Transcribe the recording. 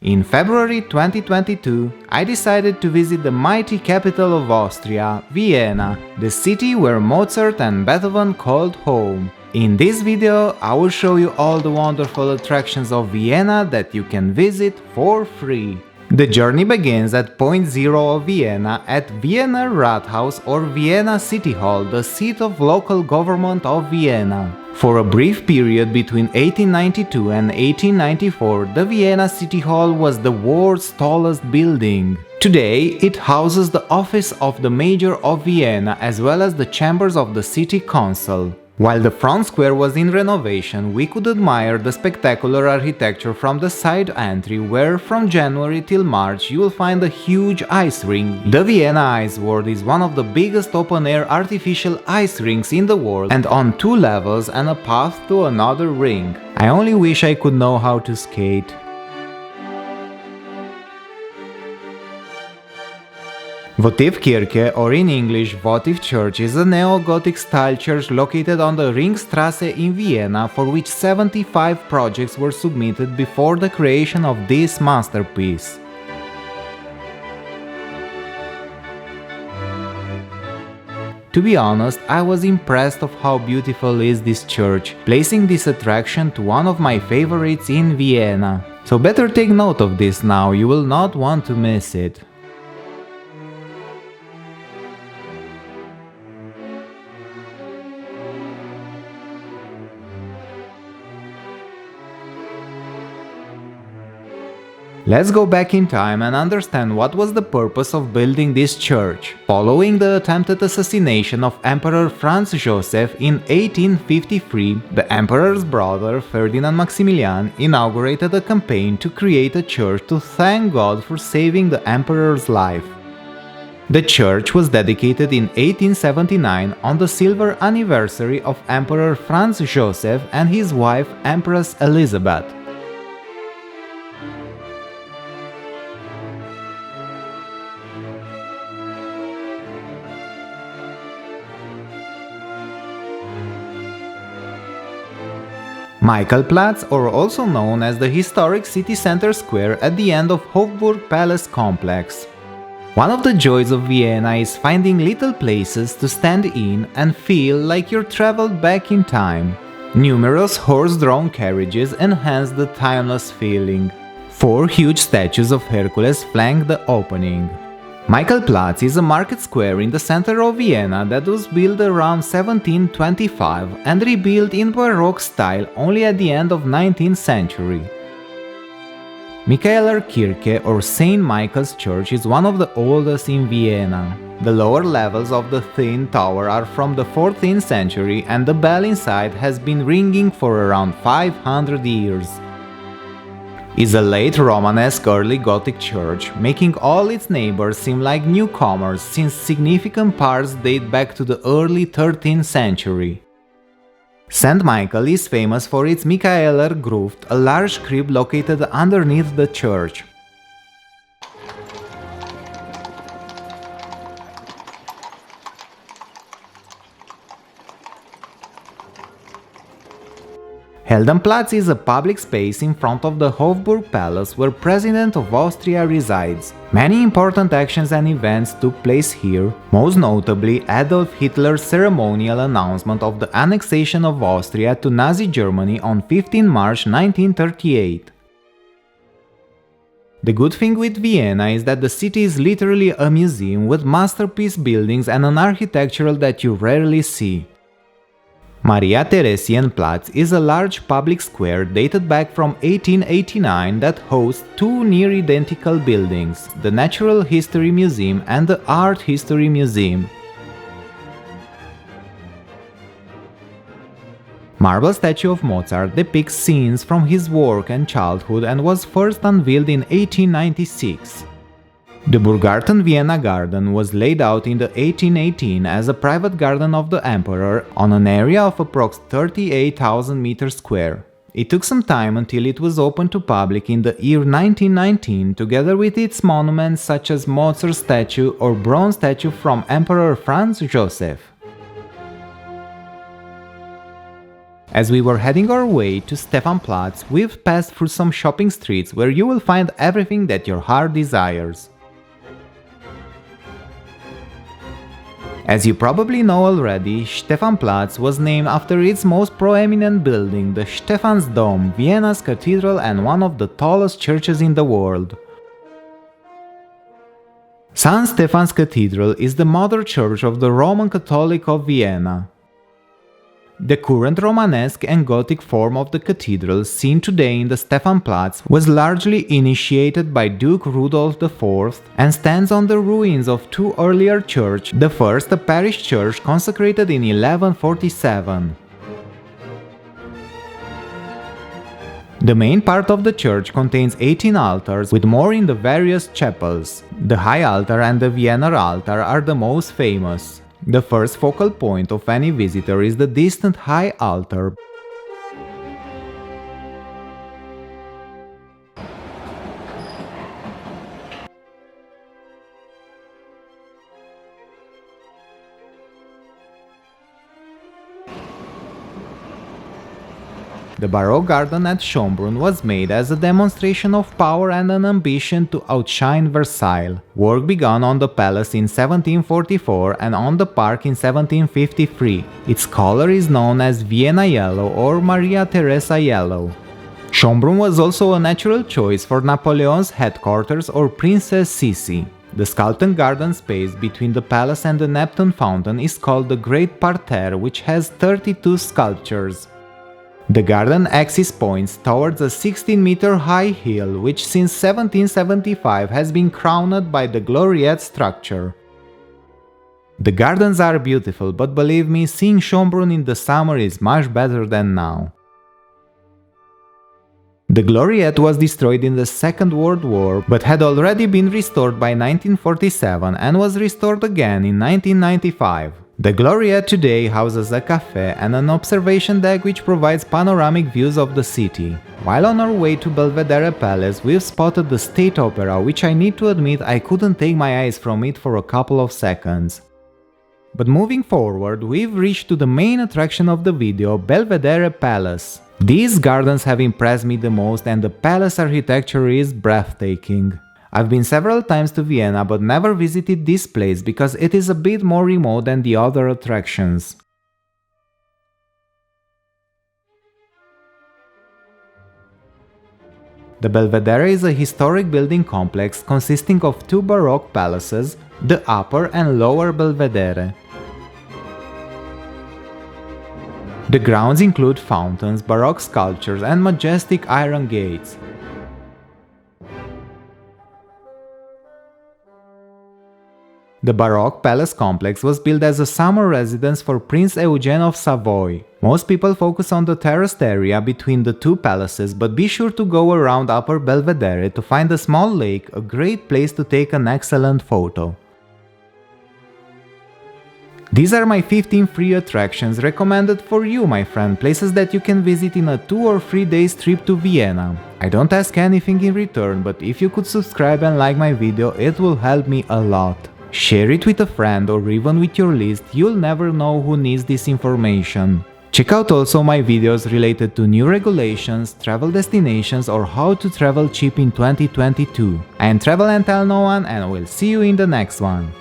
In February 2022, I decided to visit the mighty capital of Austria, Vienna, the city where Mozart and Beethoven called home. In this video, I will show you all the wonderful attractions of Vienna that you can visit for free. The journey begins at point zero of Vienna at Vienna Rathaus or Vienna City Hall, the seat of local government of Vienna. For a brief period between 1892 and 1894, the Vienna City Hall was the world's tallest building. Today, it houses the office of the mayor of Vienna as well as the chambers of the city council. While the front square was in renovation, we could admire the spectacular architecture from the side entry where from January till March you will find a huge ice rink. The Vienna Ice World is one of the biggest open-air artificial ice rinks in the world and on 2 levels and a path to another rink. I only wish I could know how to skate. Votivkirche, or in English Votive Church, is a neo-Gothic style church located on the Ringstrasse in Vienna, for which 75 projects were submitted before the creation of this masterpiece. To be honest, I was impressed of how beautiful is this church, placing this attraction to one of my favorites in Vienna. So better take note of this now, you will not want to miss it. Let's go back in time and understand what was the purpose of building this church. Following the attempted assassination of Emperor Franz Joseph in 1853, the emperor's brother Ferdinand Maximilian inaugurated a campaign to create a church to thank God for saving the emperor's life. The church was dedicated in 1879 on the silver anniversary of Emperor Franz Joseph and his wife Empress Elizabeth. Michaelplatz, or also known as the historic city center square at the end of Hofburg Palace complex. One of the joys of Vienna is finding little places to stand in and feel like you're traveled back in time. Numerous horse-drawn carriages enhance the timeless feeling. 4 huge statues of Hercules flank the opening. Michaelplatz is a market square in the center of Vienna that was built around 1725 and rebuilt in Baroque style only at the end of 19th century. Michaelerkirche or St. Michael's Church is one of the oldest in Vienna. The lower levels of the thin tower are from the 14th century and the bell inside has been ringing for around 500 years. Is a late Romanesque early Gothic church, making all its neighbors seem like newcomers since significant parts date back to the early 13th century. St. Michael is famous for its Michaeler Gruft, a large crypt located underneath the church. Heldenplatz is a public space in front of the Hofburg Palace where President of Austria resides. Many important actions and events took place here, most notably Adolf Hitler's ceremonial announcement of the annexation of Austria to Nazi Germany on 15 March 1938. The good thing with Vienna is that the city is literally a museum with masterpiece buildings and an architecture that you rarely see. Maria Theresienplatz is a large public square dated back from 1889 that hosts 2 near-identical buildings, the Natural History Museum and the Art History Museum. Marble statue of Mozart depicts scenes from his work and childhood and was first unveiled in 1896. The Burggarten Vienna Garden was laid out in the 1818 as a private garden of the emperor on an area of approx 38,000 meters square. It took some time until it was opened to public in the year 1919 together with its monuments such as Mozart statue or bronze statue from Emperor Franz Joseph. As we were heading our way to Stefanplatz, we've passed through some shopping streets where you will find everything that your heart desires. As you probably know already, Stefanplatz was named after its most prominent building, the Stephansdom, Vienna's cathedral and one of the tallest churches in the world. St. Stephan's Cathedral is the mother church of the Roman Catholic of Vienna. The current Romanesque and Gothic form of the cathedral seen today in the Stefanplatz was largely initiated by Duke Rudolf IV and stands on the ruins of two earlier churches, the first a parish church consecrated in 1147. The main part of the church contains 18 altars, with more in the various chapels. The High Altar and the Vienna Altar are the most famous. The first focal point of any visitor is the distant High Altar. The Baroque garden at Schönbrunn was made as a demonstration of power and an ambition to outshine Versailles. Work began on the palace in 1744 and on the park in 1753. Its color is known as Vienna yellow or Maria Theresa yellow. Schönbrunn was also a natural choice for Napoleon's headquarters or Princess Sissi. The sculpted garden space between the palace and the Neptune fountain is called the Great Parterre, which has 32 sculptures. The garden axis points towards a 16-meter high hill which since 1775 has been crowned by the Gloriette structure. The gardens are beautiful, but believe me, seeing Schönbrunn in the summer is much better than now. The Gloriette was destroyed in the Second World War, but had already been restored by 1947 and was restored again in 1995. The Gloriette today houses a cafe and an observation deck which provides panoramic views of the city. While on our way to Belvedere Palace, we've spotted the State Opera, which I need to admit I couldn't take my eyes from it for a couple of seconds. But moving forward, we've reached to the main attraction of the video, Belvedere Palace. These gardens have impressed me the most and the palace architecture is breathtaking. I've been several times to Vienna but never visited this place because it is a bit more remote than the other attractions. The Belvedere is a historic building complex consisting of two Baroque palaces, the Upper and Lower Belvedere. The grounds include fountains, Baroque sculptures and majestic iron gates. The Baroque palace complex was built as a summer residence for Prince Eugene of Savoy. Most people focus on the terraced area between the two palaces, but be sure to go around Upper Belvedere to find a small lake, a great place to take an excellent photo. These are my 15 free attractions recommended for you, my friend, places that you can visit in a 2 or 3 days trip to Vienna. I don't ask anything in return, but if you could subscribe and like my video, it will help me a lot. Share it with a friend or even with your list, you'll never know who needs this information. Check out also my videos related to new regulations, travel destinations or how to travel cheap in 2022. I am Travel and Tell No One and we'll see you in the next one.